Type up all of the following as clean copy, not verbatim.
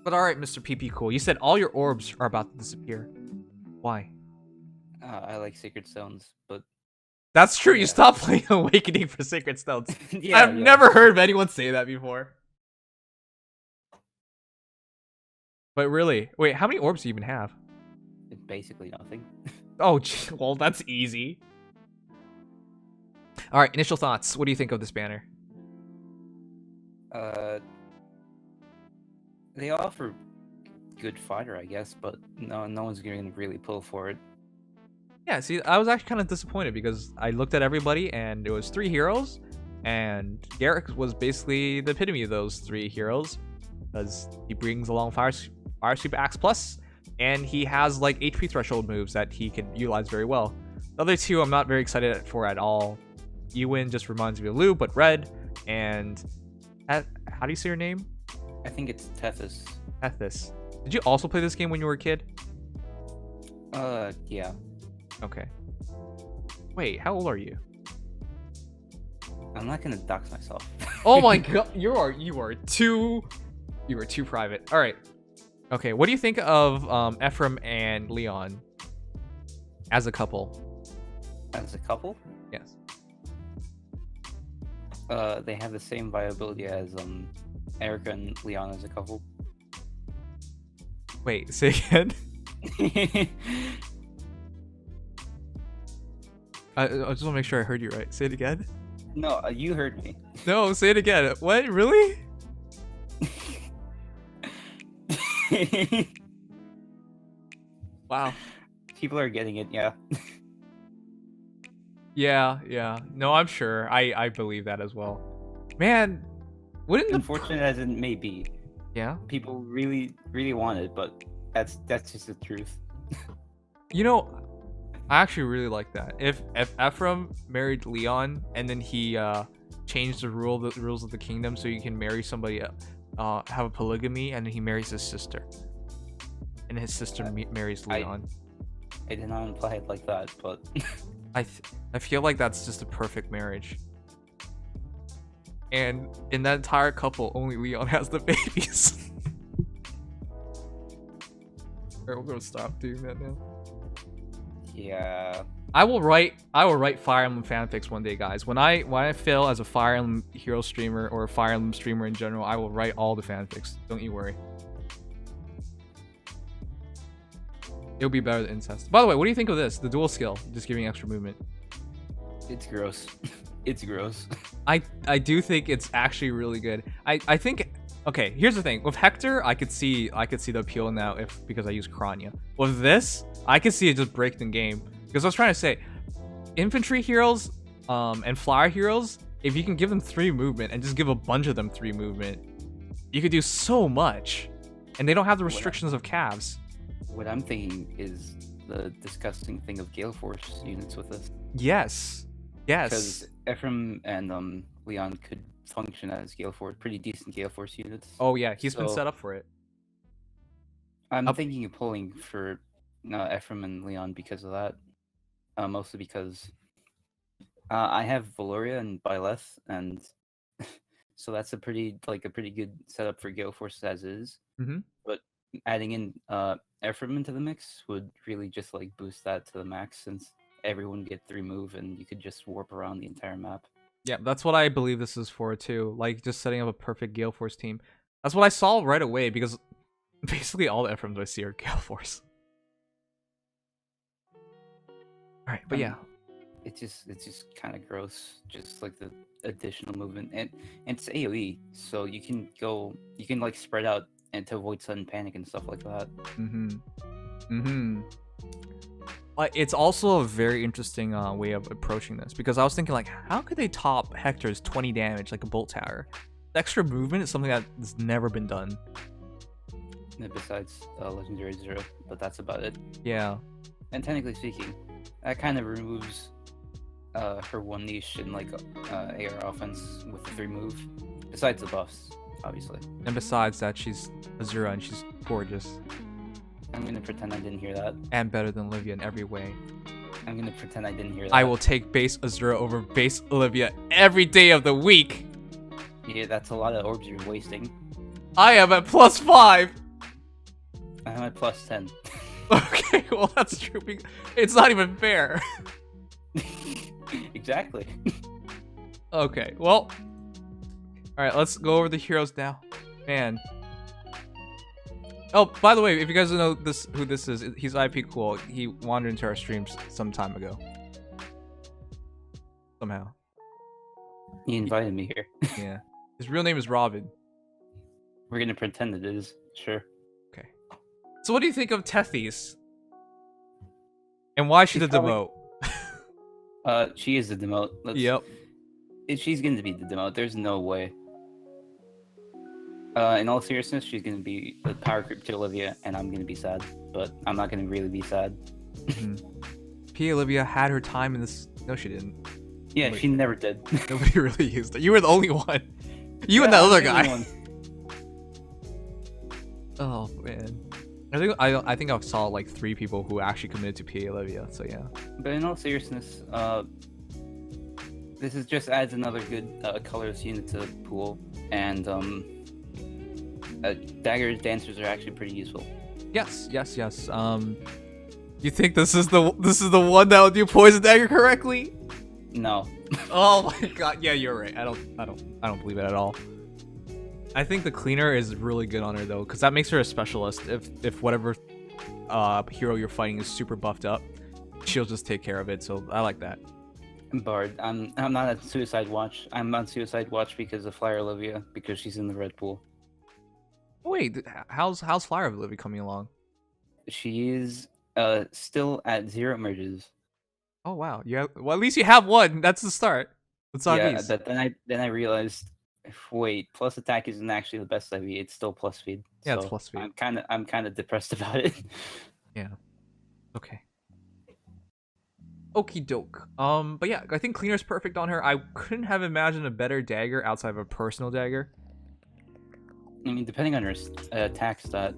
But alright, Mr. PP Cool. You said all your orbs are about to disappear. Why? I like Sacred Stones, but... That's true, Yeah. you stopped playing Awakening for Sacred Stones. Yeah, I've never heard of anyone say that before. But really, wait, how many orbs do you even have? Basically nothing. Oh, well, that's easy. Alright, initial thoughts. What do you think of this banner? They offer good fodder, I guess, but no one's going to really pull for it. Yeah, see, I was actually kind of disappointed because I looked at everybody and it was 3 heroes, and Garrick was basically the epitome of those 3 heroes because he brings along Firesweep Axe Plus, and he has like HP threshold moves that he can utilize very well. The other 2 I'm not very excited for at all. Eawn just reminds me of Lou, but red, and how do you say your name? I think it's Tethys. Tethys. Did you also play this game when you were a kid? Yeah. Okay. Wait, how old are you? I'm not gonna dox myself. Oh my god, you are too private. All right. Okay, what do you think of Ephraim and Lyon as a couple? As a couple? Yes. They have the same viability as Erica and Lyon as a couple. Wait, say again. I just want to make sure I heard you right. Say it again. No, you heard me. No, say it again. What? Really? Wow. People are getting it, yeah. Yeah. No, I'm sure. I believe that as well. Man, wouldn't Unfortunate as it may be, yeah, people really want it, but that's just the truth. you know, I actually really like that. If Ephraim married Lyon and then he changed the rules of the kingdom so you can marry somebody, have a polygamy, and then he marries his sister, and his sister marries Lyon. I did not imply it like that, but I feel like that's just a perfect marriage. And in that entire couple, only Lyon has the babies. Alright, we're gonna stop doing that now. yeah. I will write Fire Emblem fanfics one day, guys. When I fail as a Fire Emblem hero streamer or a Fire Emblem streamer in general, I will write all the fanfics. Don't you worry. It'll be better than incest. By the way, what do you think of this? The dual skill, just giving extra movement. It's gross. It's gross. I do think it's actually really good. I think, okay, here's the thing. With Hector, I could see the appeal now because I use Kranya. With this, I could see it just break the game. Because I was trying to say, infantry heroes and flyer heroes, if you can give them 3 movement and just give a bunch of them 3 movement, you could do so much. And they don't have the restrictions of calves. What I'm thinking is the disgusting thing of Galeforce units with this. Yes. Because Ephraim and Lyon could function as Galeforce, pretty decent Galeforce units. Oh yeah, he's been set up for it. I'm thinking of pulling for Ephraim and Lyon because of that. Mostly because I have Valoria and Byleth, and so that's a pretty good setup for Galeforce as is. Mm-hmm. But adding in Ephraim into the mix would really just like boost that to the max, since everyone get 3 move and you could just warp around the entire map. Yeah, that's what I believe this is for too. Like just setting up a perfect Galeforce team. That's what I saw right away because basically all the Ephraims I see are Galeforce. All right, but yeah, it's just kind of gross. Just like the additional movement, and it's AOE, so you can like spread out and to avoid sudden panic and stuff like that. But it's also a very interesting way of approaching this, because I was thinking like, how could they top Hector's 20 damage like a bolt tower? The extra movement is something that's never been done. Besides Legendary Zero, but that's about it. Yeah. And technically speaking, that kind of removes her one niche in like AR offense with the 3 move. Besides the buffs, obviously. And besides that, she's Azura and she's gorgeous. I'm gonna pretend I didn't hear that. And better than Olivia in every way. I'm gonna pretend I didn't hear that. I will take base Azura over base Olivia every day of the week. Yeah, that's a lot of orbs you're wasting. I am at +5. my +10. Okay, well that's true. It's not even fair. Exactly. Okay, well, all right. Let's go over the heroes now, man. Oh, by the way, if you guys don't know who this is, he's IP cool. He wandered into our streams some time ago. Somehow. He invited me here. Yeah. His real name is Robin. We're gonna pretend it is. Sure. Okay. So what do you think of Tethys? And why should She's the demote? She is the demote. Yep. She's going to be the demote. There's no way. In all seriousness, she's going to be the power creep to Olivia, and I'm going to be sad. But I'm not going to really be sad. P. Olivia had her time in this. No, she didn't. Yeah, she never did. Nobody really used it. You were the only one. You and that other guy. Oh man. I think I saw like 3 people who actually committed to PA Olivia, so yeah. But in all seriousness, this is just adds another good colors unit to the pool, and dagger dancers are actually pretty useful. Yes. You think this is the one that would do poison dagger correctly? No. Oh my god, yeah, you're right. I don't believe it at all. I think the cleaner is really good on her though, because that makes her a specialist. If whatever hero you're fighting is super buffed up, she'll just take care of it. So I like that. Bard, I'm not at Suicide Watch. I'm on Suicide Watch because of Flyer Olivia, because she's in the red pool. Oh, wait, how's Flyer Olivia coming along? She is still at 0 merges. Oh wow, yeah. Well, at least you have one. That's the start. Let's talk Yeah, these. but then I realized, wait, plus attack isn't actually the best IV. It's still plus speed. Yeah, so it's plus speed. I'm kind of depressed about it. Yeah. Okay. Okie doke. But yeah, I think cleaner's perfect on her. I couldn't have imagined a better dagger outside of a personal dagger. I mean, depending on her attack stat,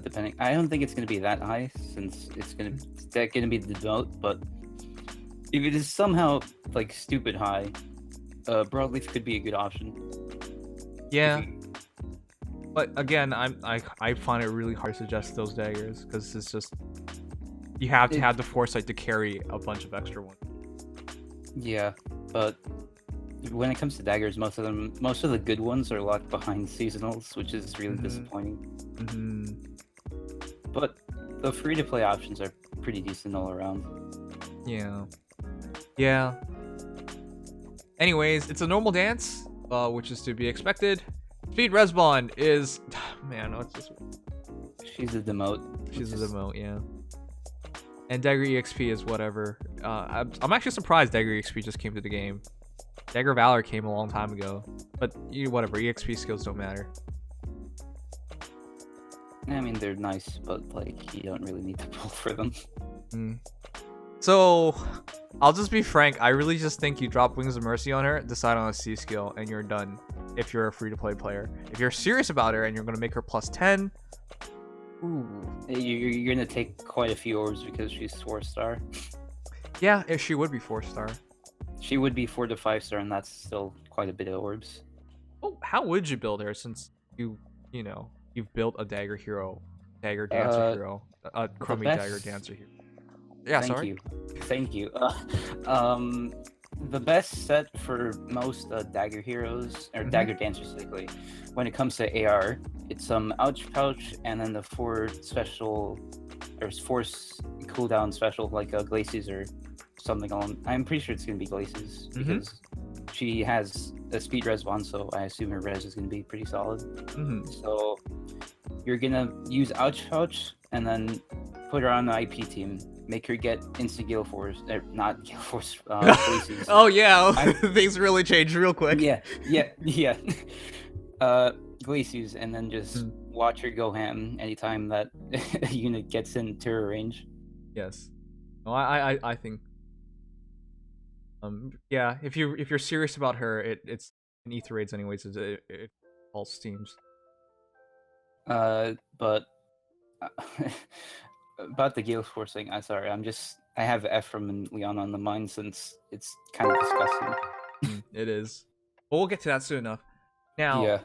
depending, I don't think it's gonna be that high since it's gonna be the demote. But if it is somehow like stupid high, broadleaf could be a good option. Yeah. But again, I find it really hard to suggest those daggers because it's just you have to have the foresight to carry a bunch of extra ones. Yeah, but when it comes to daggers, most of the good ones are locked behind seasonals, which is really disappointing. But the free-to-play options are pretty decent all around. Yeah. Anyways, it's a normal dance, which is to be expected. Speed respawn is, man, it's just. She's a demote. She's a demote, yeah. And Dagger EXP is whatever. I'm actually surprised Dagger EXP just came to the game. Dagger Valor came a long time ago, but whatever. EXP skills don't matter. I mean, they're nice, but like you don't really need to pull for them. So, I'll just be frank. I really just think you drop Wings of Mercy on her, decide on a C skill, and you're done. If you're a free-to-play player, if you're serious about her and you're gonna make her plus 10, ooh, you're gonna take quite a few orbs because she's 4-star. Yeah, if she would be 4-star. She would be 4 to 5-star, and that's still quite a bit of orbs. Oh, how would you build her since you've built a dagger hero, dagger dancer hero, a crummy dagger dancer hero? Yeah, Thank you. The best set for most dagger heroes or dagger dancers, specifically, when it comes to AR, it's ouch pouch and then the 4 special or force cooldown special like Glacius or something on. I'm pretty sure it's gonna be Glacius because she has a speed respawn, so I assume her res is gonna be pretty solid. So you're gonna use ouch pouch and then put her on the IP team. Make her get instant Galeforce, not Galeforce, Glacius. Oh yeah, things really changed real quick. Yeah. Glacius, and then just watch her go ham anytime that a unit gets into her range. Yes. No, I think. Yeah, if you're serious about her, it's in Ether raids anyways. It all steams. But about the Galeforce thing, I have Ephraim and Lyon on the mind since it's kind of disgusting. It is. But we'll get to that soon enough. Now,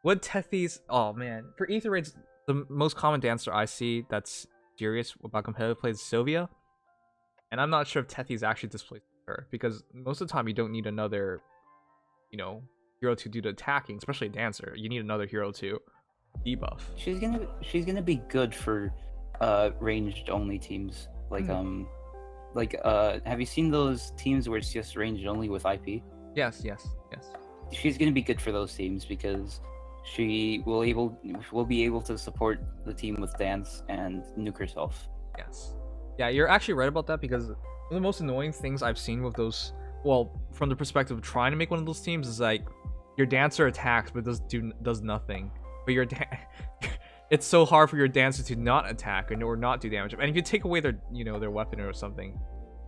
would Tethys... Oh, man. For Ether raids, the most common dancer I see that's serious about competitive play is Sylvia, and I'm not sure if Tethys actually displays her because most of the time you don't need another, hero to do the attacking, especially a dancer. You need another hero to debuff. She's gonna be good for ranged only teams. Like have you seen those teams where it's just ranged only with IP? Yes. She's gonna be good for those teams because she will be able to support the team with dance and nuke herself. Yes. Yeah, you're actually right about that because one of the most annoying things I've seen with those, well, from the perspective of trying to make one of those teams is like your dancer attacks but does nothing. But it's so hard for your dancer to not attack or not do damage. And if you take away their their weapon or something,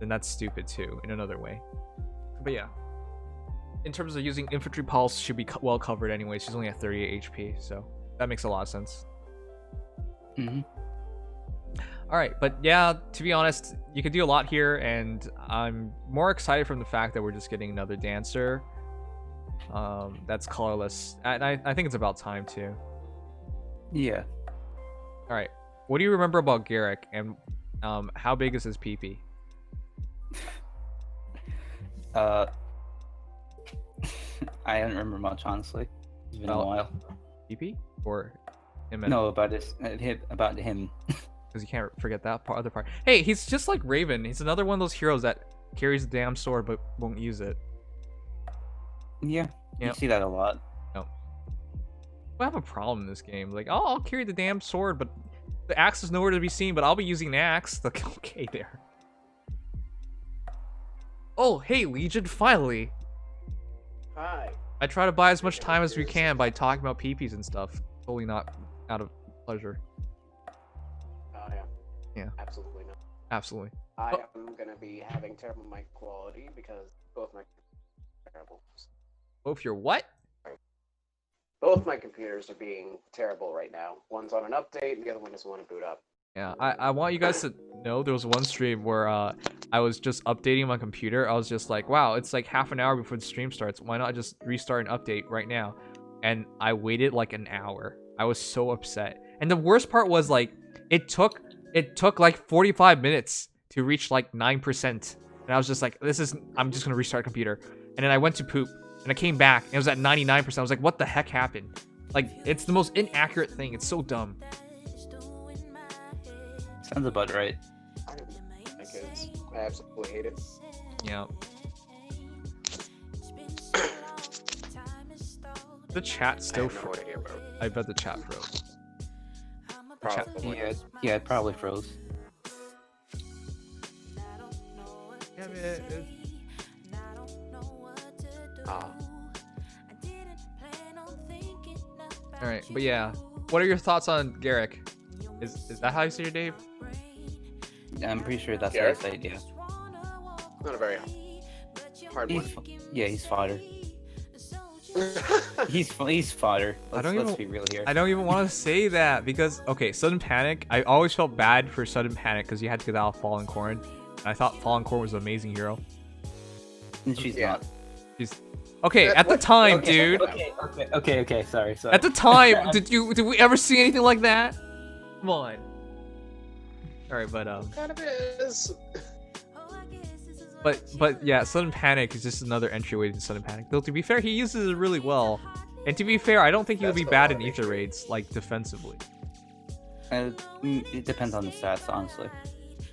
then that's stupid too in another way. But yeah. In terms of using infantry pulse, should be well covered anyway. She's only at 38 HP, so that makes a lot of sense. All right, but yeah, to be honest, you could do a lot here, and I'm more excited from the fact that we're just getting another dancer. That's colorless, and I think it's about time too. Yeah. All right, what do you remember about Garrick, and how big is his PP? I don't remember much, honestly. It's been a while. PP or him? No, about him. Because you can't forget that other part. Hey, he's just like Raven. He's another one of those heroes that carries a damn sword but won't use it. Yeah, you see that a lot. No. I have a problem in this game. Like, oh, I'll carry the damn sword, but the axe is nowhere to be seen, but I'll be using the axe. Like, okay, there. Oh, hey, Legion, finally. Hi. I try to buy as much time as we can by talking about PPs and stuff. Totally not out of pleasure. Oh, yeah. Yeah. Absolutely not. Absolutely. I am going to be having terrible mic quality because both my terrible. Both your what? Both my computers are being terrible right now. One's on an update, and the other one doesn't want to boot up. Yeah, I want you guys to know there was one stream where I was just updating my computer. I was just like, wow, it's like half an hour before the stream starts. Why not just restart and update right now? And I waited like an hour. I was so upset. And the worst part was like, it took like 45 minutes to reach like 9%. And I was just like, I'm just gonna restart computer. And then I went to poop and I came back and it was at 99%. I was like, what the heck happened? Like, it's the most inaccurate thing. It's so dumb. Sounds about right. I absolutely hate it. Yeah. The chat still froze. I bet the chat froze. Probably. Yeah, it probably froze. Yeah, man. All right, but yeah, what are your thoughts on Garrick? Is that how you say your name? I'm pretty sure that's Garrick? how I say it, yeah. Not a very hard one. He's fodder. he's fodder. Let's be real here. I don't even want to say that because, okay, Sudden Panic, I always felt bad for Sudden Panic because you had to get out of Fallen Corn. And I thought Fallen Corn was an amazing hero. And she's not. She's... Okay, at the time, dude. Okay, sorry. At the time, did we ever see anything like that? Come on. Alright, but Kind of is. But yeah, Sudden Panic is just another entryway to Sudden Panic. Though to be fair, he uses it really well. And to be fair, I don't think he would be bad in ether raids, like defensively. It depends on the stats, honestly.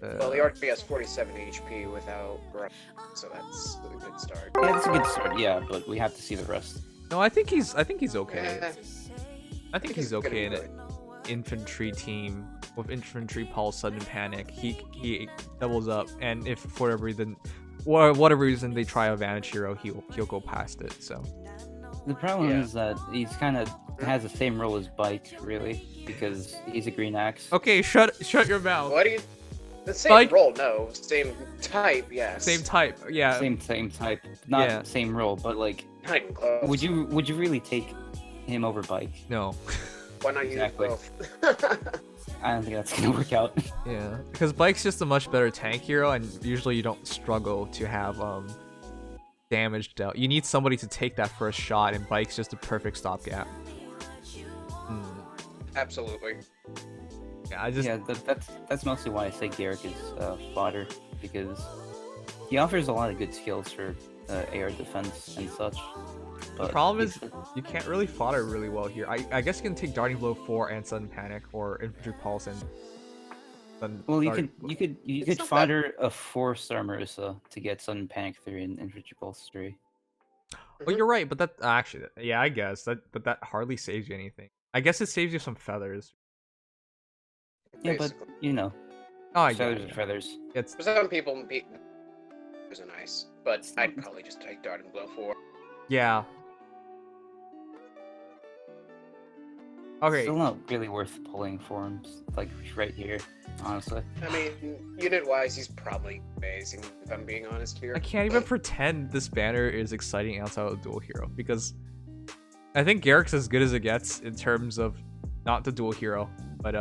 Well, he already has 47 HP without grunt, so that's a good start. Yeah, that's a good start. Yeah, but we have to see the rest. No, I think he's okay. Eh, I think he's okay in an infantry team with infantry pulse, Sudden Panic. He doubles up, and if for whatever reason they try a Vantage hero, he'll go past it. So the problem is that he's kind of has the same role as Bike, really, because he's a green axe. Okay, shut your mouth. What do you? The same role, no. Same type, yes. Same type, yeah. Same type, not same role, but like. Not even close. Would you really take him over Bike? No. Why not use both? I don't think that's gonna work out. Yeah, because Bike's just a much better tank hero, and usually you don't struggle to have damage dealt. You need somebody to take that first shot, and Bike's just a perfect stopgap. Absolutely. Yeah, I just Yeah, that's mostly why I say Garrick is fodder, because he offers a lot of good skills for AR defense and such. the But problem he's- is you can't really fodder really well here. I guess you can take Darting Blow 4 and Sudden Panic or Infantry Pulse and then well, you Darting could Blow. you could you It's could not that- fodder a 4-star Marissa to get Sudden Panic 3 and Infantry Pulse 3. Well, you're right, but that actually, yeah, I guess but that hardly saves you anything. I guess it saves you some feathers. Yeah, but Basically. you know, Oh, yeah, feathers are yeah. feathers. It's For some people, those are nice, but I'd probably just take Dart and Blow 4. yeah. Okay, Still not really worth pulling for him, like right here, honestly. I mean, unit-wise, he's probably amazing, if I'm being honest here. I can't even pretend this banner is exciting outside of the dual hero because I think Garrick's as good as it gets in terms of not the dual hero, but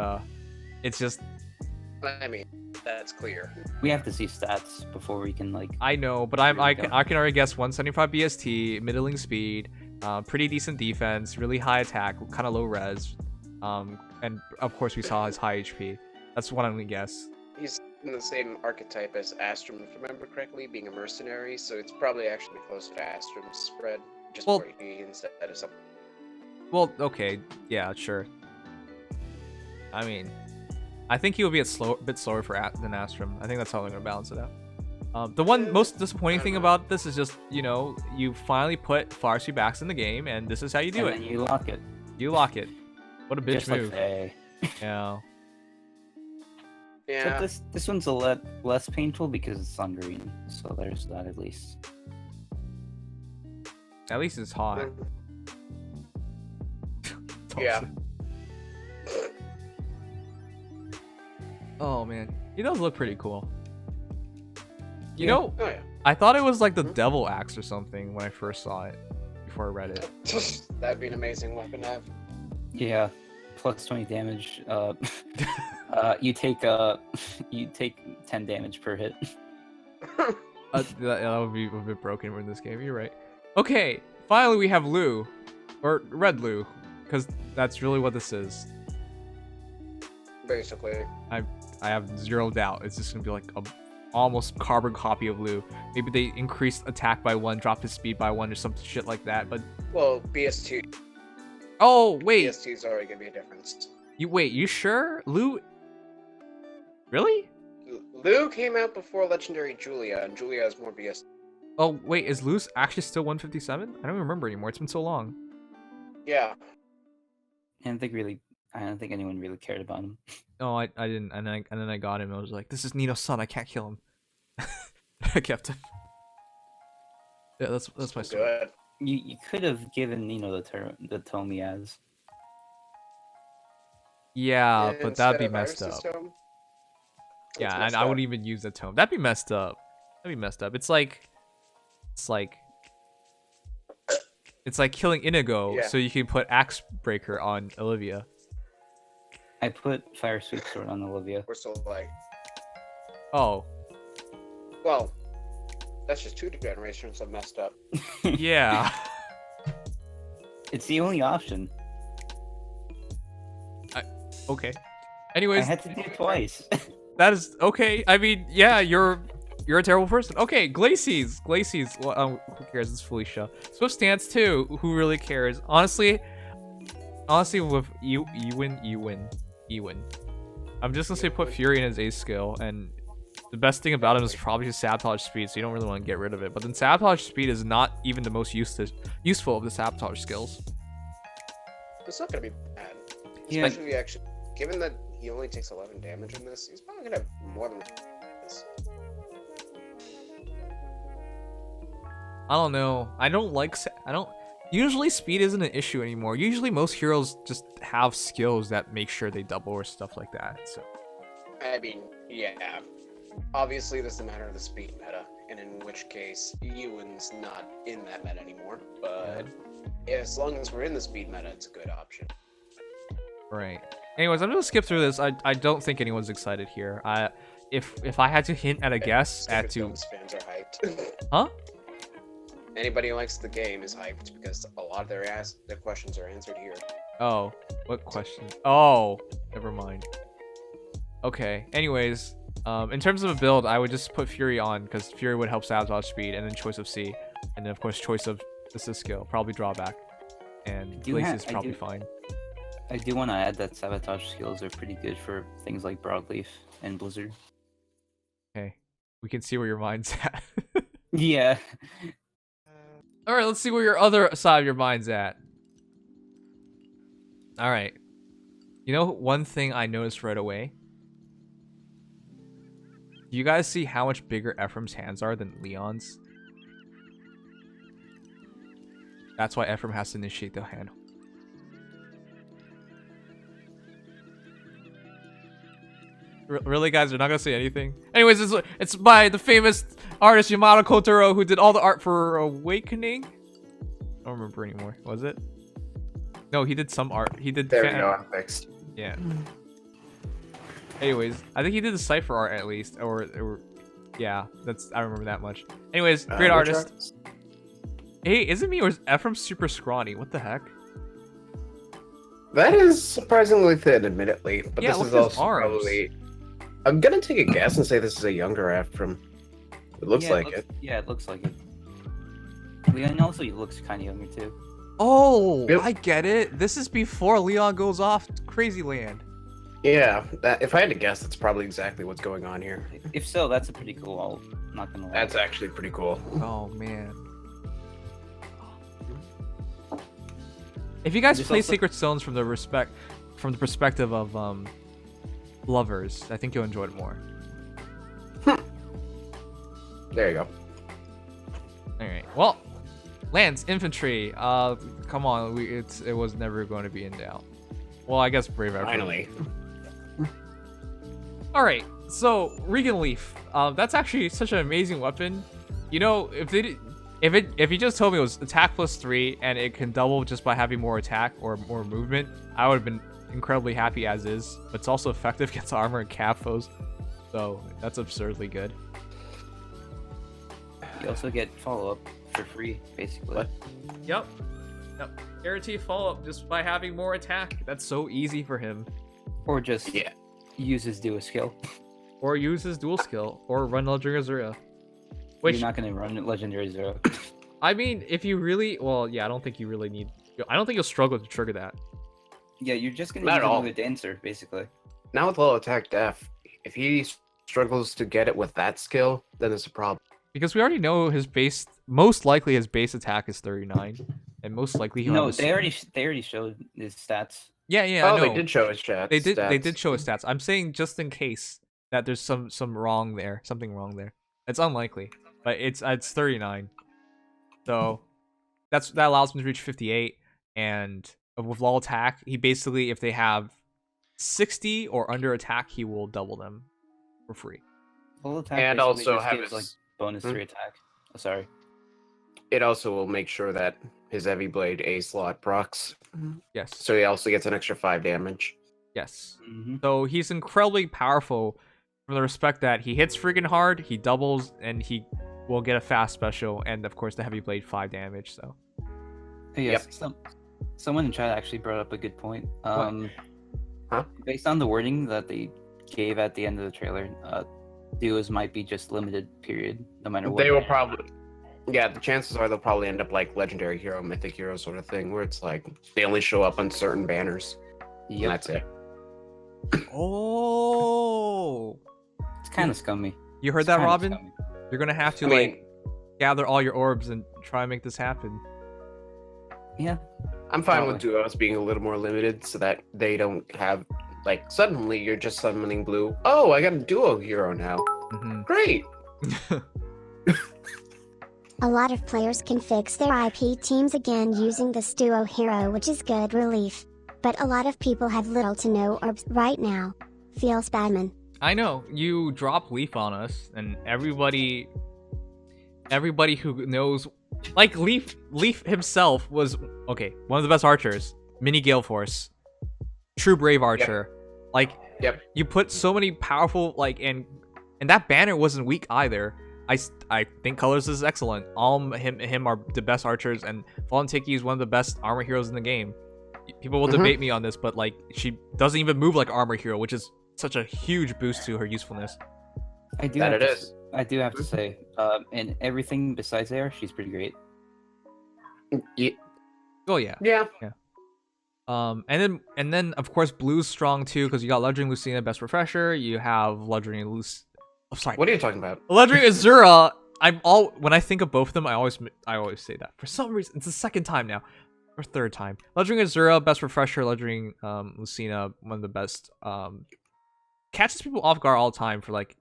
it's just I mean, that's clear. We have to see stats before we can like. I know, but I can already guess 175 BST, middling speed, pretty decent defense, really high attack, kind of low res, and of course we saw his high HP. That's what I'm gonna guess. He's in the same archetype as Astrum, if I remember correctly, being a mercenary, so it's probably actually closer to Astrum's spread, just Well- more EP instead of something. Well, okay, yeah, sure. I mean, I think he will be a bit slower for than Astrum. I think that's how they're gonna balance it out. The one most disappointing thing about this is just, you know, you finally put Firesweep Axe in the game, and this is how you do and it. then you lock it. You lock it. What a bitch Just like move. Faye. Yeah. Yeah, But this one's a lot less painful because it's on green, so there's that at least. At least it's hot. mm, Yeah. Oh man, he does look pretty cool. You know, oh yeah. I thought it was like the Mhm. Devil Axe or something when I first saw it, before I read it. That'd be an amazing weapon to have. Yeah, plus 20 damage. You take 10 damage per hit. That would be a bit broken in this game. You're right. Okay, finally we have Lou, or Red Lou, because that's really what this is. Basically. I have zero doubt it's just gonna be like a almost carbon copy of Lou. Maybe they increased attack by 1, dropped his speed by 1, or some shit like that. But Well, BS2 oh wait, is already gonna be a difference. you sure Lou? Really? Lou came out before Legendary Julia, and Julia has more BS. Oh wait, is Lou's actually still 157? I don't even remember anymore. It's been so long. Yeah. I don't think anyone really cared about him. Oh, I didn't, and then I got him. And I was like, this is Nino's son. I can't kill him. I kept him. Yeah, that's my story. Good. You could have given Nino the tome he has. Yeah, but that'd be Instead of messed Iris's up. tome? That's Yeah, and messed I up. wouldn't even use the tome. That'd be messed up. That'd be messed up. It's like killing Inigo, Yeah. so you can put Axe Breaker on Olivia. I put Fire Sweep Sword on Olivia. We're still like, Oh, well, that's just 2 generations of messed up. yeah. It's the only option. Okay. I Anyways, had to do it twice. that is okay. I mean, yeah, you're a terrible person. Okay, Glacies. Well, who cares? It's Felicia. Swift Stance too. Who really cares? Honestly, with Ewan. I'm just gonna say put Fury in his ace skill, and the best thing about him is probably his sabotage speed, so you don't really want to get rid of it. But then sabotage speed is not even the most useful of the sabotage skills. It's not gonna be bad. Yeah. Especially actually, given that he only takes 11 damage in this, he's probably gonna have more than this. I don't know. I don't. Usually speed isn't an issue anymore. Usually most heroes just have skills that make sure they double or stuff like that. So I mean, yeah. Obviously, this is a matter of the speed meta, and in which case, Ewan's not in that meta anymore. But as long as we're in the speed meta, it's a good option. right. Anyways, I'm gonna skip through this. I don't think anyone's excited here. If I had to hint at a guess Stupid at to Films fans are hyped. huh? Anybody who likes the game is hyped because a lot of their questions are answered here. Oh, what question? Oh, never mind. Okay. Anyways, in terms of a build, I would just put Fury on because Fury would help sabotage speed, and then choice of C, and then of course choice of assist skill, probably drawback, and Blaze is probably fine. I do want to add that sabotage skills are pretty good for things like Broadleaf and Blizzard. Okay, we can see where your mind's at. Yeah. All right, let's see where your other side of your mind's at. All right. You know one thing I noticed right away? Do you guys see how much bigger Ephraim's hands are than Lyon's? That's why Ephraim has to initiate the hand. Really, guys? You're not gonna say anything? Anyways, it's by the famous artist Yamato Kotaro, who did all the art for Awakening. I don't remember anymore. Was it? No, he did some art. He did. There we go. I'm fixed. Yeah. Anyways, I think he did the cipher art at least, or yeah, I remember that much. Anyways, great artist. Hey, isn't me or is Ephraim super scrawny? What the heck? That is surprisingly thin, admittedly, but Yeah, this look is at his also arms. probably. I'm gonna take a guess and say this is a younger Ephraim. It looks like it. Yeah, it looks like it. Leon also looks kind of younger too. Oh, Yep. I get it. This is before Leon goes off to Crazy Land. Yeah, if I had to guess, that's probably exactly what's going on here. If so, that's a pretty cool alt. Not gonna lie. That's actually pretty cool. Oh man. If you guys There's play also- Secret Stones from the perspective of lovers, I think you'll enjoy it more. There you go. Alright. Well, Lance, infantry. Come on, it was never going to be in doubt. Well, I guess Brave Ephraim. Finally. Alright, so Regan Leaf. That's actually such an amazing weapon. You know, if he just told me it was attack +3 and it can double just by having more attack or more movement, I would have been incredibly happy as is. But it's also effective against armor and cap foes, so that's absurdly good. You also get follow-up for free, basically. What? Yep. Guarantee follow-up just by having more attack. That's so easy for him. Or just Yeah. use his duo skill. Or use his dual skill, or run Legendary Azura. Which, You're not gonna run Legendary Zero. I mean, if you really, well, yeah, I don't think you really need. I don't think you'll struggle to trigger that. Yeah, you're just gonna Not use at all. another dancer, basically. Now with low attack def, if he struggles to get it with that skill, then it's a problem. Because we already know his base, most likely his base attack is 39, and most likely he'll No, have a they already showed his stats. Yeah, I Oh, know. they did show his chat. They did stats. show his stats. I'm saying just in case that there's some wrong there, something wrong there. It's unlikely, but it's 39. So that allows him to reach 58, and with low attack, he basically, if they have 60 or under attack, he will double them for free. Full attack And basically also just have gives, his- like bonus 3 attack. Oh, sorry. It also will make sure that his heavy blade A slot procs, Yes. so he also gets an extra 5 damage. Yes. Mm-hmm. So he's incredibly powerful from the respect that he hits friggin' hard, he doubles, and he will get a fast special, and of course the heavy blade 5 damage. So Yes, someone in chat actually brought up a good point. Huh? Based on the wording that they gave at the end of the trailer, duos might be just limited period, no matter what. They will probably, yeah, the chances are they'll probably end up like legendary hero, mythic hero sort of thing, where it's like they only show up on certain banners. And Yep. that's it. oh, It's kind of scummy. you heard It's that, kinda Robin? scummy. You're gonna have to I like mean, gather all your orbs and try and make this happen. Yeah. I'm fine with Probably. duos being a little more limited so that they don't have like suddenly you're just summoning blue. Oh, I got a duo hero now. Mhm. Great. A lot of players can fix their IP teams again using this duo hero, which is good relief. But a lot of people have little to no orbs right now. Feels bad, man. I know you drop Leaf on us, and everybody who knows, like Leaf himself was okay. One of the best archers, mini Galeforce, true brave archer. Like, Yep. you put so many powerful and that banner wasn't weak either. I think Colors is excellent. Him are the best archers, and Fallen Tiki is one of the best armor heroes in the game. people will debate me on this, but like she doesn't even move like armor hero, which is such a huge boost to her usefulness. I do have to say, and everything besides air, she's pretty great. Yeah. Oh yeah. Yeah. And then of course blue's strong too because you got Ledgering Lucina, best refresher. You have Ledgering What are you talking about? Ledgering Azura. When I think of both of them, I always say that for some reason. It's the second time now, or third time. Ledgering Azura, best refresher. Ledgering Lucina, one of the best. Catches people off guard all the time for like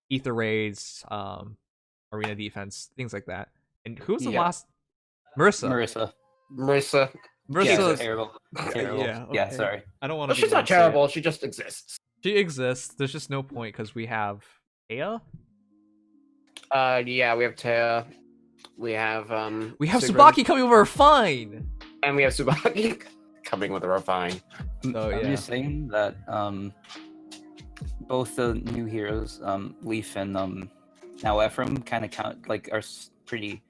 ether raids, arena defense, things like that. And who's the last? Marissa. Yeah, terrible. Yeah. Yeah, sorry. I don't want to. She's not terrible. She just exists. She exists. There's just no point because we have Aya. Yeah, we have Taya. We have Tsubaki coming over fine. And we have Tsubaki coming with a refine. So I'm just saying that both the new heroes, Leaf and now Ephraim, kind of are pretty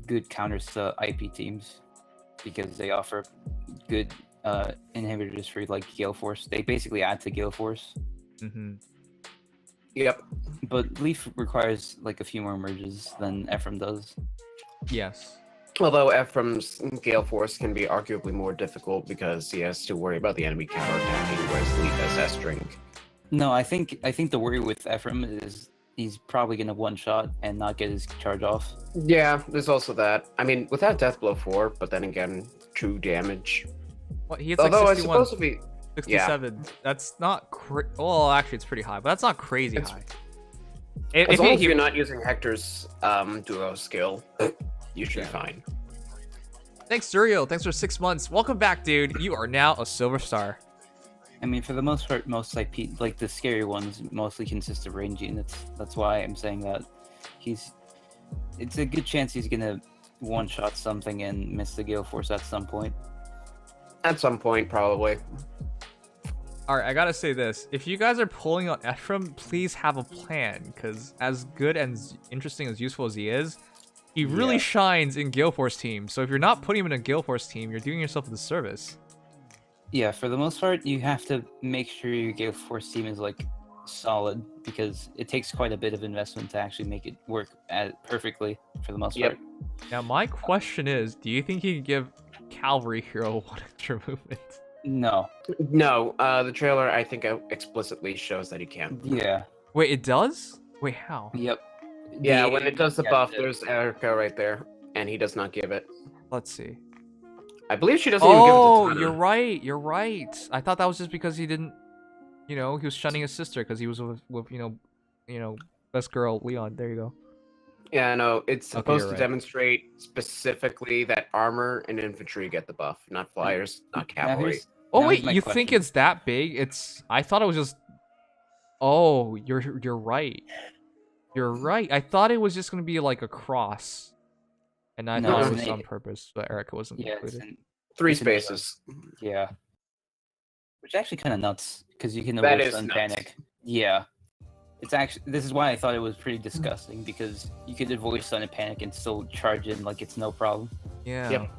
good counters to IP teams because they offer good inhibitors for like Galeforce. They basically add to Galeforce. Mm-hmm. Yep. But Leaf requires like a few more merges than Ephraim does. Yes. Although Ephraim's Galeforce can be arguably more difficult because he has to worry about the enemy counterattacking, whereas Leaf has S-Drink. No, I think the worry with Ephraim is he's probably gonna one-shot and not get his charge off. Yeah, there's also that. I mean, without Death Blow 4, but then again, 2 damage. What, he hits Although like it's 61, supposed to be 67. Yeah. That's not well, actually, it's pretty high, but that's not crazy high. As long as you're not using Hector's duo skill, you should be fine. Thanks, Zurio. Thanks for 6 months. Welcome back, dude. You are now a silver star. I mean, for the most part, most like the scary ones mostly consist of ranging. That's why I'm saying that it's a good chance he's gonna one-shot something and miss the Galeforce at some point. At some point, probably. Alright, I gotta say this. If you guys are pulling on Ephraim, please have a plan, because as good and interesting as useful as he is, he really shines in Galeforce teams. So if you're not putting him in a Galeforce team, you're doing yourself a disservice. Yeah, for the most part, you have to make sure your Galeforce team is like solid, because it takes quite a bit of investment to actually make it work perfectly for the most part. Now my question is, do you think he could give Cavalry Hero 1 extra movement? No. No, the trailer I think explicitly shows that he can. Yeah. Wait, it does? Wait, how? Yep. Yeah, when it does the buff, there's Erica right there, and he does not give it. Let's see. I believe she doesn't even give it to Tana. You're right. You're right. I thought that was just because he didn't, he was shunning his sister because he was with best girl Lyon. There you go. Yeah, no, it's supposed to right. demonstrate specifically that armor and infantry get the buff, not flyers, not cavalry. Oh wait, you think it's that big? I thought it was just. Oh, you're right. You're right. I thought it was just gonna be like a cross, and I thought it was on purpose, but Erica wasn't included. 3 spaces. Yeah. Which actually kind of nuts, because you can avoid stun panic. Yeah. It's actually, this is why I thought it was pretty disgusting, because you could avoid stun and panic and still charge in like it's no problem. Yeah. Yep.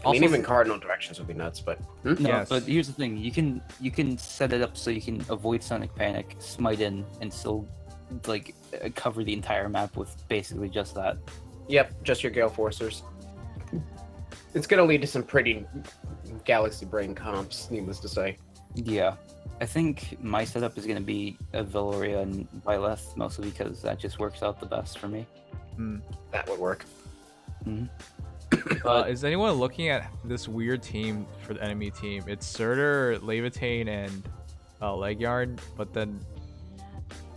I mean, even cardinal directions would be nuts, but no. But here's the thing: you can set it up so you can avoid sonic panic, smite in, and still like cover the entire map with basically just that. Yep, just your Gale Forcers. It's gonna lead to some pretty Galaxy Brain comps, needless to say. Yeah. I think my setup is going to be a Valoria and Byleth, mostly because that just works out the best for me. That would work. Is anyone looking at this weird team for the enemy team? It's Surtur, Levitane, and Legyard, but then...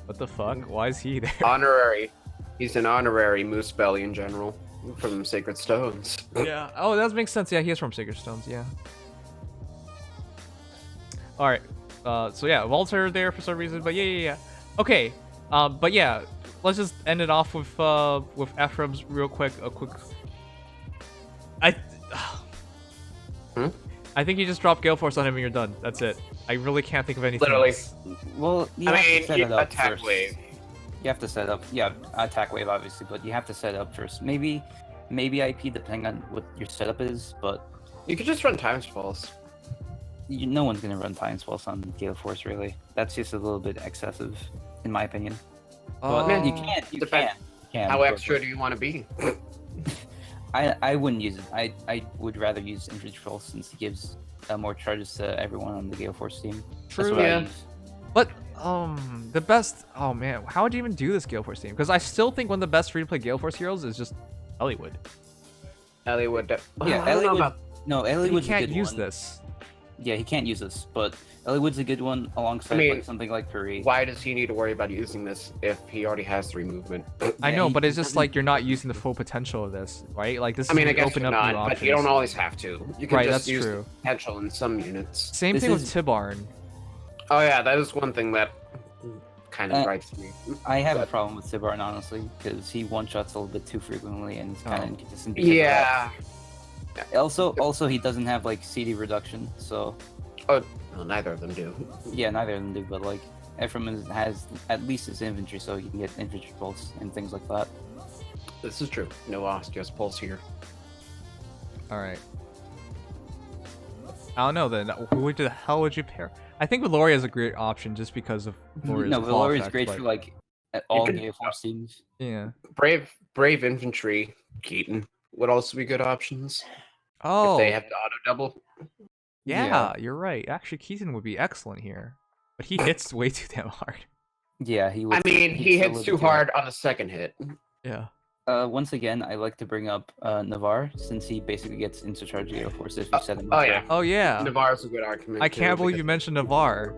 What the fuck? Why is he there? Honorary. He's an honorary Moose Belly in general, from Sacred Stones. Yeah. Oh, that makes sense. Yeah, he is from Sacred Stones, yeah. Alright. So yeah, Walter there for some reason, but yeah. Okay, but yeah, let's just end it off with Ephraim's real quick. I think you just drop Galeforce on him and you're done. That's it. I really can't think of anything else. Well, you have to set it up attack first. wave. You have to set up, attack wave obviously, but you have to set up first. Maybe maybe IP depending on what your setup is, but You could just run Times Falls. no one's gonna run Times Pulse on Galeforce really. That's just a little bit excessive, in my opinion. But Man, you can't. You Depends can. How but- extra do you want to be? I wouldn't use it. I would rather use Infantry Pulse since it gives more charges to everyone on the Galeforce team. That's True. what I Yeah. use. But the best. Oh man, how would you even do this Galeforce team? Because I still think one of the best free to play Galeforce heroes is just Elliowood. Elliowood. Yeah, I don't know Elliowood. about. No, He Elliowood's a can't good use one. this. Yeah, he can't use this, but Elliowood's a good one alongside I mean, like, something like Puri. Why does he need to worry about using this if he already has 3 movement? I Yeah, know, he but it's just doesn't- like you're not using the full potential of this, right? Like this I mean, I is guess open you're up new not, options. but you don't always have to. You can Right, just that's use true. potential in some units. Same This thing with is- Tibarn. Oh yeah, that is one thing that kind of gripes me. I have a But- problem with Tibarn, honestly, because he one-shots a little bit too frequently and it's kind of Oh. inconsistent. because of Yeah. that. Also, he doesn't have like CD reduction, so Oh, well, neither of them do. yeah, neither of them do. But like, Ephraim has at least his infantry, so he can get infantry pulse and things like that. This is true. No Osteos Pulse here. All right. I don't know then. Who the hell would you pair? I think Valoria is a great option just because of Valoria's No, claw Valor is effect, great but- for like at all could- Galeforce teams. Yeah. Brave Infantry, Keaton would also be good options Oh. if they have to auto double. yeah, Yeah. you're right. Actually, Keaton would be excellent here, but he hits way too damn hard. Yeah, he. Would, I mean, he hits a hits little too bit hard on the second hit. Yeah. Once again, I like to bring up Navarre since he basically gets into charge Galeforce if you set him up. Oh yeah, Oh yeah. Navarre's a good argument. I too, can't believe because you mentioned Navarre.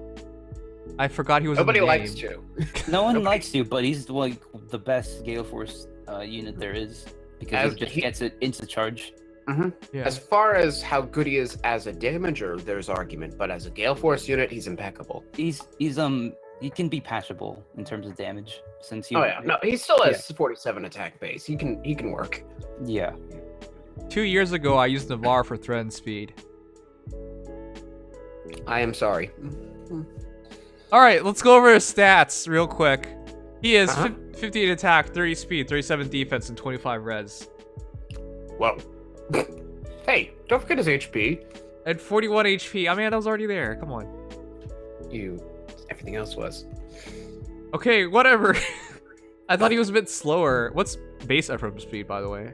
I forgot he was. Nobody in the likes name. to. No one Nobody- likes to, but he's like the best Galeforce unit there is because As he just he- gets it into charge. Yeah. As far as how good he is as a damager, there's argument, but as a Galeforce unit, he's impeccable. He can be patchable in terms of damage since he. Oh yeah, no, he still has 47 attack base. He can work. Yeah. 2 years ago, I used Navarre for threat and speed. I am sorry. All right, let's go over his stats real quick. He is Uh-huh. 58 attack, 30 speed, 37 defense, and 25 res. Well, hey, don't forget his HP. And 41 HP. I mean, that was already there. Come on. Everything else was. Okay, whatever. I thought he was a bit slower. What's base Ephraim speed, by the way?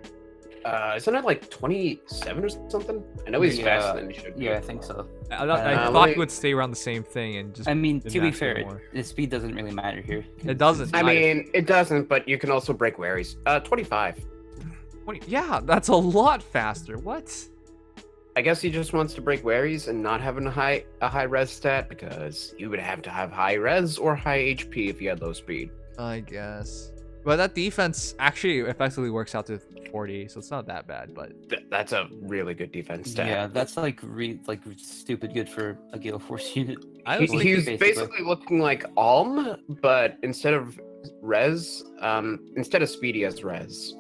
Isn't it like 27 or something? I know he's Yeah, faster than he should be. Yeah, I think so. I Uh, thought he wait. would stay around the same thing and just. I mean, didn't to be actually fair, more. the speed doesn't really matter here. It doesn't. I mean, it doesn't, but you can also break wherries. 25. 20, yeah, that's a lot faster. What? I guess he just wants to break wherries and not having a high res stat because you would have to have high res or high HP if you had low speed. I guess. But that defense actually effectively works out to 40, so it's not that bad. But That's a really good defense stat. Yeah, that's like stupid good for a Galeforce unit. I was thinking He's basically looking like Alm, but instead of res, instead of speed, he has res.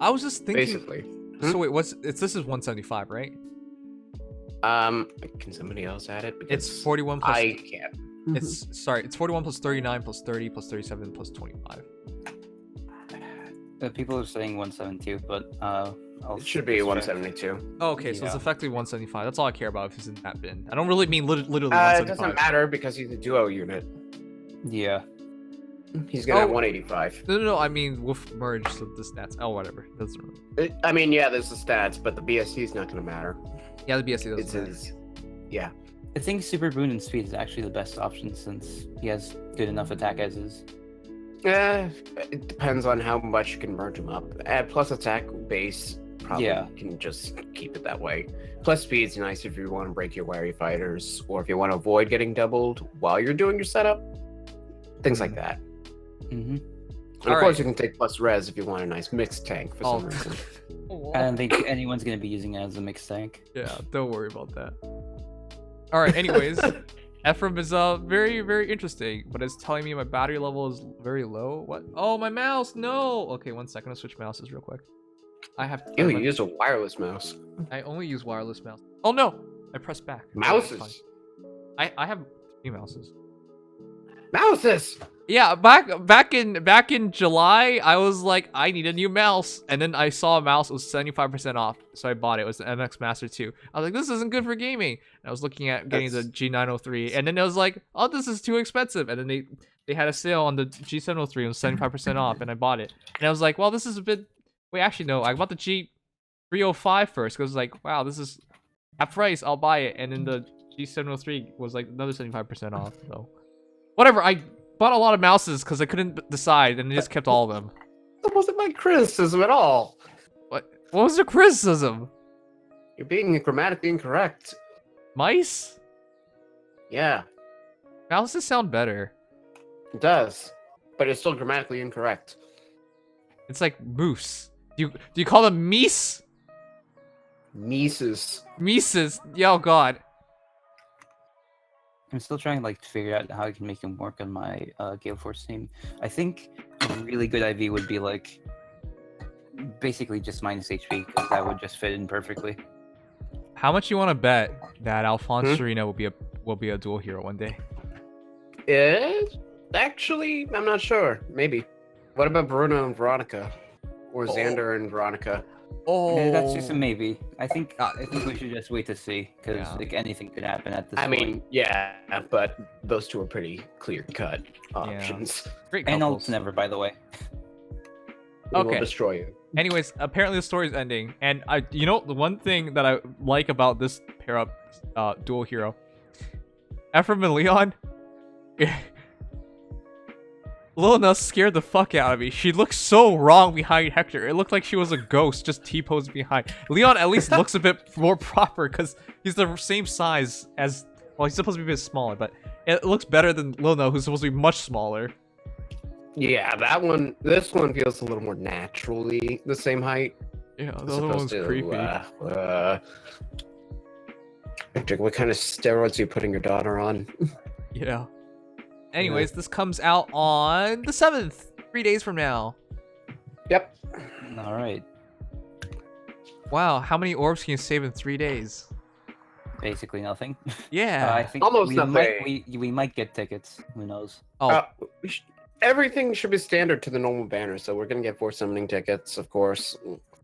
I was just thinking. Basically. So wait, this is 175, right? Can somebody else add it? Because It's 41 plus. I can't. It's 41 plus 39 plus 30 plus 37 plus 25. People are saying 172, but It should be 172. Oh, okay, so it's Yeah. effectively 175. That's all I care about if he's in that bin. I don't really mean literally It 175. doesn't matter because he's a duo unit. Yeah. He's gonna have Oh. 185. No, I mean with merge so the stats. Oh, whatever. Doesn't really. I mean, yeah, there's the stats, but the BSC is not gonna matter. Yeah, the BSC It's doesn't. his. Yeah. I think Super Boon and Speed is actually the best option since he has good enough attack as is. It depends on how much you can merge him up. Plus attack base probably Yeah. can just keep it that way. Plus speed's nice if you want to break your wary fighters or if you want to avoid getting doubled while you're doing your setup. Things like that. Mm-hmm. And All of course right. you can take plus res if you want a nice mixed tank for Oh. some reason. I don't think anyone's gonna be using it as a mixed tank. Yeah, don't worry about that. All right. Anyways, Ephraim is very very interesting, but it's telling me my battery level is very low. What? Oh, my mouse! No. Okay, 1 second. I'll switch mouses real quick. I have. You use a wireless mouse. I only use wireless mouse. Oh no! I pressed back. Okay, that's fine. Mouses. I have 3 mouses. Mouses. Yeah, back in July, I was like, I need a new mouse, and then I saw a mouse. It was 75% off, so I bought it. It was the MX Master 2. I was like, this isn't good for gaming. And I was looking at getting the G903, and then it was like, oh, this is too expensive. And then they had a sale on the G703. It was 75% off, and I bought it. And I was like, well, this is a bit. Wait, actually, no, I bought the G305 first because like, wow, this is half price. I'll buy it. And then the G703 was like another 75% off. So whatever. I bought a lot of mouses because I couldn't decide, and I just kept all of them. That wasn't my criticism at all. What was the criticism? You're being grammatically incorrect. Mice? Yeah, Mouses sound better. it does. But it's still grammatically incorrect. It's like moose. Do you call them meese? Mises. Mises. Yeah, oh god. I'm still trying like to figure out how I can make him work on my Galeforce team. I think a really good IV would be like basically just minus HP because that would just fit in perfectly. How much you want to bet that Alphonse Serena will be a dual hero one day? Actually, I'm not sure. Maybe. What about Bruno and Veronica? Or Xander and Veronica? Oh, That's just a maybe. I think we should just wait to see because Yeah. like anything could happen at this I point. mean, yeah, but those two are pretty clear-cut options. great And couples. ults never, by the way. We Okay. will destroy you. Anyways, apparently the story's ending, and you know, the one thing that I like about this pair up dual hero, Ephraim and Lyon. Luna scared the fuck out of me. She looked so wrong behind Hector. It looked like she was a ghost just T-posed behind. Leon at least looks a bit more proper because he's the same size as. Well, he's supposed to be a bit smaller, but it looks better than Luna, who's supposed to be much smaller. Yeah, this one feels a little more naturally the same height. Yeah, the as other opposed one's to, creepy. Hector, what kind of steroids are you putting your daughter on? Yeah. Anyways, this comes out on the 7th, 3 days from now. Yep. All right. Wow, how many orbs can you save in 3 days? Basically nothing. Yeah. I think Almost we nothing. we might get tickets. Who knows? Oh, Everything should be standard to the normal banner, so we're gonna get 4 summoning tickets, of course,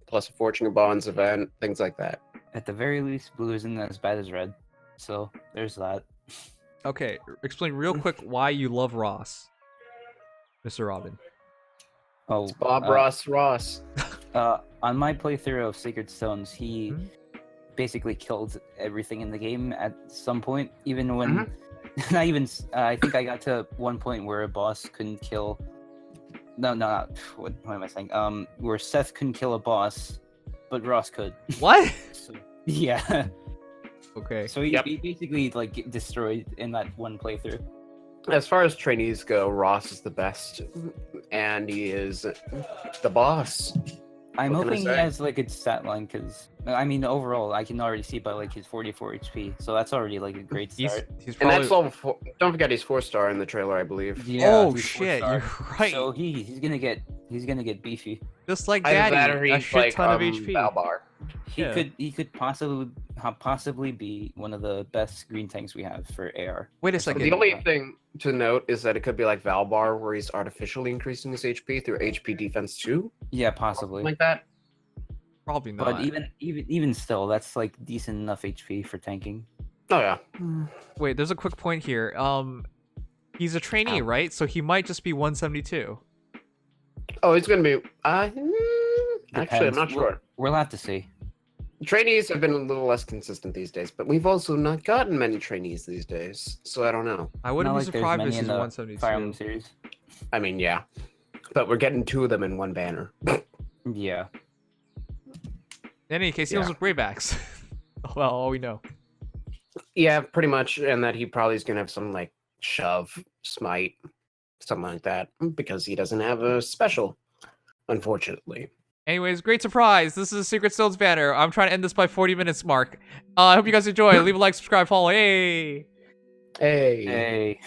plus a Fortune of Bonds event, things like that. At the very least, blue isn't as bad as red. So there's that. okay. Explain real quick why you love Ross, Mr. Robin. Oh, Bob Ross. on my playthrough of Sacred Stones, he Mhm. basically killed everything in the game at some point, even when not even. I think I got to one point where a boss couldn't kill. No, what am I saying? Where Seth couldn't kill a boss, but Ross could. What? So, yeah. Okay. So he, Yep. he basically like get destroyed in that one playthrough. As far as trainees go, Ross is the best, and he is the boss. I'm What can I hoping he say? has like a stat line because I mean overall I can already see by like his 44 HP, so that's already like a great He's start. he's And probably. that's level 4. Don't forget he's 4-star in the trailer, I believe. Oh he's shit! 4-star. You're right. So he's gonna get beefy. Just like Either Daddy, that or a he's shit like ton of HP. Valbar. Yeah. He could possibly be one of the best green tanks we have for AR. Wait a second. The only thing to note is that it could be like Valbar, where he's artificially increasing his HP through HP defense 2, Yeah, possibly. like that. Probably not. But even still, that's like decent enough HP for tanking. Oh yeah. Wait, there's a quick point here. He's a trainee, right? So he might just be 172. Oh, he's gonna be. Actually, I'm Depends. not sure. We'll have to see. Trainees have been a little less consistent these days, but we've also not gotten many trainees these days, so I don't know. I wouldn't Not be like there's surprised if many he's in the 172. Fire Emblem series. I mean, yeah, but we're getting 2 of them in one banner. Yeah. In any case, he Yeah. was with Brave Axe. Well, all we know. Yeah, pretty much, and that he probably is gonna have some like shove, smite, something like that, because he doesn't have a special, unfortunately. Anyways, great surprise. This is a Secret Stones banner. I'm trying to end this by 40 minutes mark. I hope you guys enjoy. Leave a like, subscribe, follow. Hey! Hey. Hey.